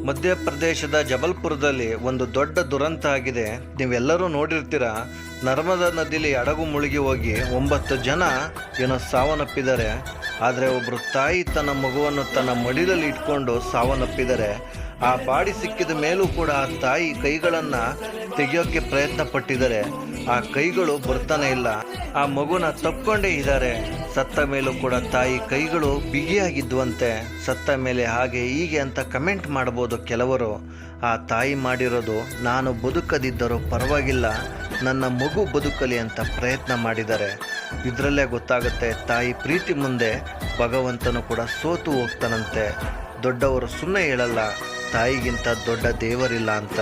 ಮಧ್ಯಪ್ರದೇಶದ ಜಬಲ್ಪುರದಲ್ಲಿ ಒಂದು ದೊಡ್ಡ ದುರಂತ ಆಗಿದೆ. ನೀವೆಲ್ಲರೂ ನೋಡಿರ್ತೀರಾ, ನರ್ಮದಾ ನದಿಲಿ ಹಡಗು ಮುಳುಗಿ ಹೋಗಿ 9 ಜನ ಏನೋ ಸಾವನ್ನಪ್ಪಿದ್ದಾರೆ. ಆದರೆ ಒಬ್ಬರು ತಾಯಿ ತನ್ನ ಮಗುವನ್ನು ತನ್ನ ಮಡಿಲಲ್ಲಿ ಇಟ್ಕೊಂಡು ಸಾವನ್ನಪ್ಪಿದ್ದಾರೆ. ಆ ಬಾಡಿ ಸಿಕ್ಕಿದ ಮೇಲೂ ಕೂಡ ಆ ತಾಯಿ ಕೈಗಳನ್ನು ತೆಗೆಯೋಕ್ಕೆ ಪ್ರಯತ್ನ ಪಟ್ಟಿದ್ದಾರೆ. ಆ ಕೈಗಳು ಬರ್ತಾನೆ ಇಲ್ಲ. ಆ ಮಗುನ ತಪ್ಕೊಂಡೇ ಇದ್ದಾರೆ. ಸತ್ತ ಮೇಲೂ ಕೂಡ ತಾಯಿ ಕೈಗಳು ಬಿಗಿಯಾಗಿದ್ವಂತೆ. ಸತ್ತ ಮೇಲೆ ಹಾಗೆ ಹೀಗೆ ಅಂತ ಕಮೆಂಟ್ ಮಾಡ್ಬೋದು ಕೆಲವರು. ಆ ತಾಯಿ ಮಾಡಿರೋದು, ನಾನು ಬದುಕದಿದ್ದರೂ ಪರವಾಗಿಲ್ಲ, ನನ್ನ ಮಗು ಬದುಕಲಿ ಅಂತ ಪ್ರಯತ್ನ ಮಾಡಿದ್ದಾರೆ. ಇದರಲ್ಲೇ ಗೊತ್ತಾಗುತ್ತೆ ತಾಯಿ ಪ್ರೀತಿ ಮುಂದೆ ಭಗವಂತನು ಕೂಡ ಸೋತು ಹೋಗ್ತಾನಂತೆ. ದೊಡ್ಡವರು ಸುಮ್ಮನೆ ಹೇಳಲ್ಲ, ತಾಯಿಗಿಂತ ದೊಡ್ಡ ದೇವರಿಲ್ಲ ಅಂತ.